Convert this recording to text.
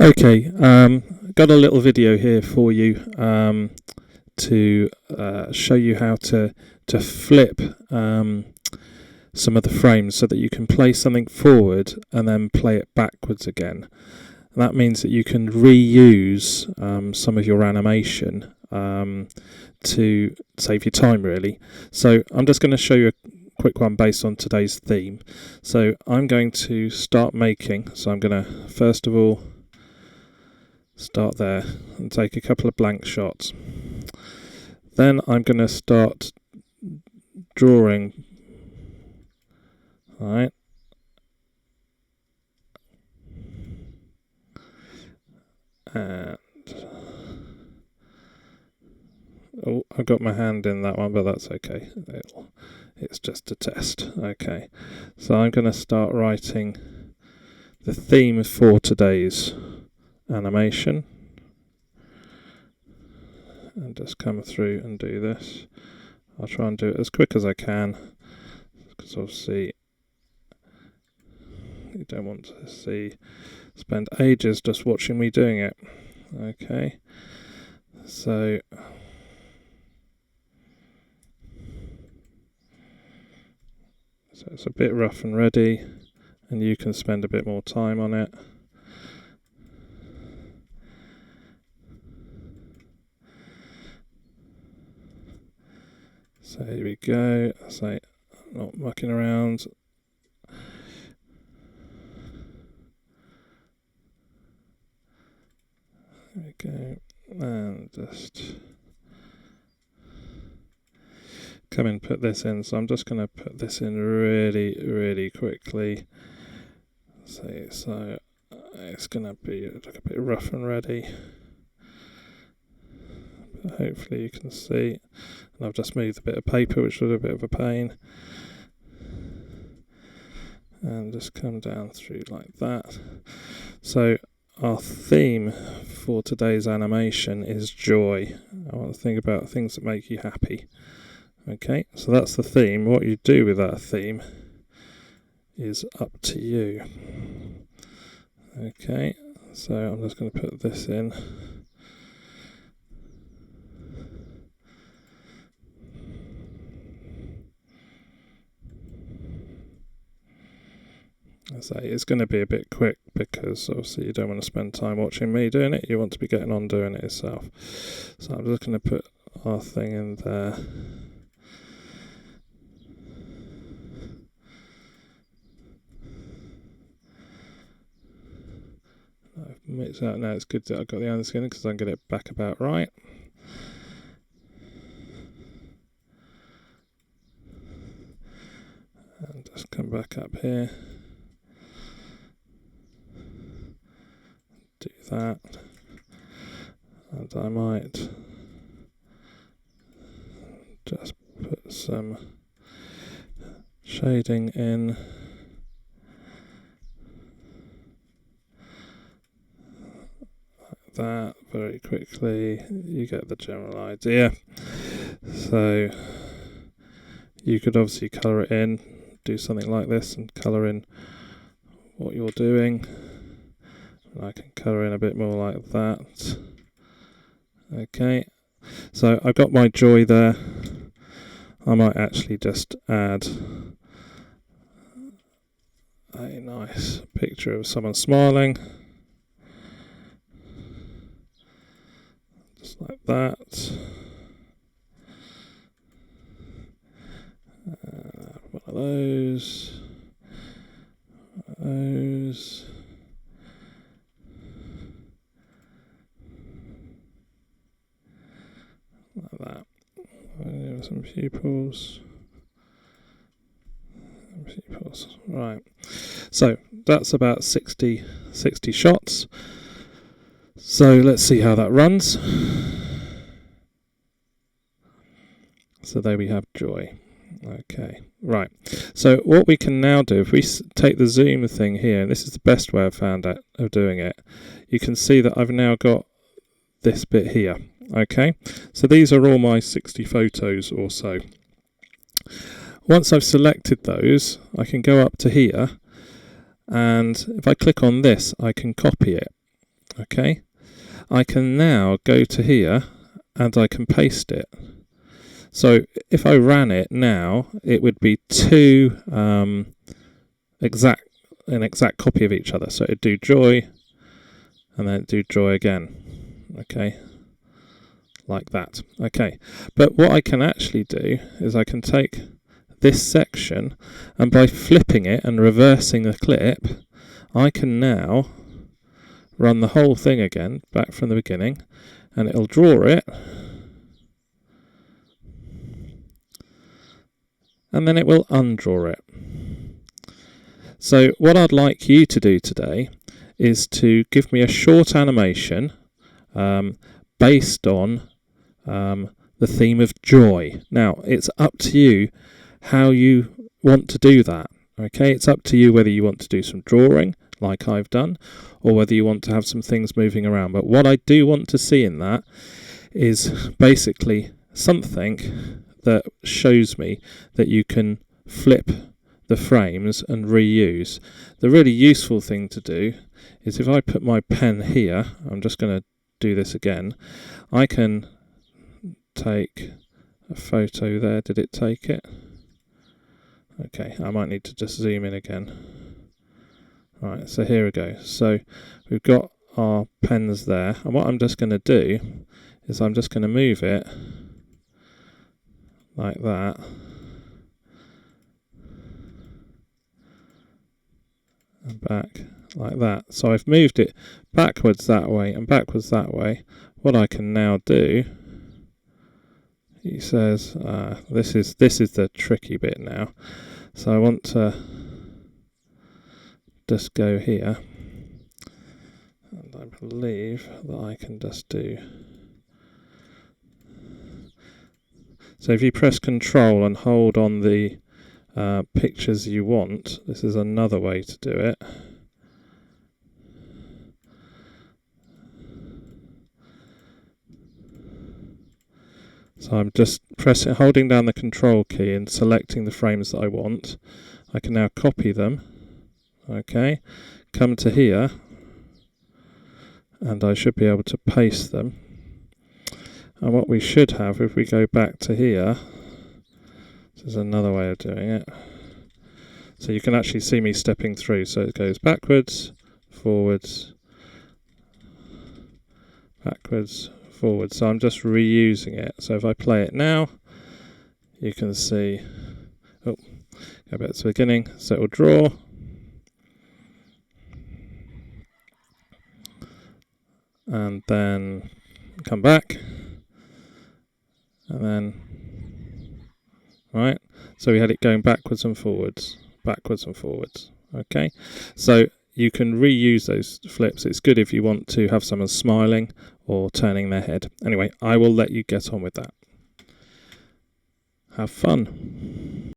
Okay, got a little video here for you to show you how to flip some of the frames so that you can play something forward and then play it backwards again. And that means that you can reuse some of your animation to save your time, really. So I'm just going to show you a quick one based on today's theme. So I'm going to start making, so I'm going to first of all start there and take a couple of blank shots. Then I'm going to start drawing. Alright. And oh, I've got my hand in that one, but that's okay. It's just a test. Okay. So I'm going to start writing the theme for today's animation. And just come through and do this. I'll try and do it as quick as I can, because obviously you don't want to spend ages just watching me doing it. Okay, so it's a bit rough and ready, and you can spend a bit more time on it. So here we go. So not mucking around. There we go, and just come and put this in. So I'm just going to put this in really quickly. So it's going to be like a bit rough and ready. But hopefully you can see. And I've just moved a bit of paper, which was a bit of a pain. And just come down through like that. So our theme for today's animation is joy. I want to think about things that make you happy. Okay, so that's the theme. What you do with that theme is up to you. Okay, so I'm just going to put this in. So it's going to be a bit quick because obviously you don't want to spend time watching me doing it. You want to be getting on doing it yourself. So I'm just going to put our thing in there. I've mixed out now. It's good that I've got the underskin because I can get it back about right. And just come back up here. Do that. And I might just put some shading in. Like that very quickly. You get the general idea. So you could obviously colour it in, do something like this and colour in what you're doing. And I can colour in a bit more like that. Okay, so I've got my joy there. I might actually just add a nice picture of someone smiling. Just like that. One of those. Those. Like that. Some pupils. Right. So that's about 60 shots. So let's see how that runs. So there we have joy. Okay, right. So what we can now do, if we take the zoom thing here, and this is the best way I've found out of doing it, you can see that I've now got this bit here. Okay, so these are all my 60 photos or so. Once I've selected those, I can go up to here, and if I click on this, I can copy it. Okay, I can now go to here and I can paste it. So if I ran it now, it would be an exact copy of each other. So it'd do joy, and then it'd do joy again. Okay, like that. Okay, but what I can actually do is I can take this section, and by flipping it and reversing the clip, I can now run the whole thing again, back from the beginning, and it'll draw it, and then it will undraw it. So what I'd like you to do today is to give me a short animation based on the theme of joy. Now, it's up to you how you want to do that. Okay, it's up to you whether you want to do some drawing, like I've done, or whether you want to have some things moving around. But what I do want to see in that is basically something that shows me that you can flip the frames and reuse. The really useful thing to do is if I put my pen here, I'm just going to do this again, I can take a photo there. Did it take it? Okay, I might need to just zoom in again. Right, so here we go. So we've got our pens there, and what I'm just going to do is I'm just going to move it like that, and back like that. So I've moved it backwards that way and backwards that way. What I can now do, he says, this is the tricky bit now. So I want to just go here, and I believe that I can just do. So if you press Control and hold on the pictures you want, this is another way to do it. So I'm just holding down the Control key and selecting the frames that I want. I can now copy them. Okay, come to here, and I should be able to paste them. And what we should have, if we go back to here, this is another way of doing it. So you can actually see me stepping through. So it goes backwards, forwards, backwards, forwards. So I'm just reusing it. So if I play it now, you can see, oh, go back to the beginning. So it will draw. And then come back. And then, right, so we had it going backwards and forwards, okay? So you can reuse those flips. It's good if you want to have someone smiling or turning their head. Anyway, I will let you get on with that. Have fun.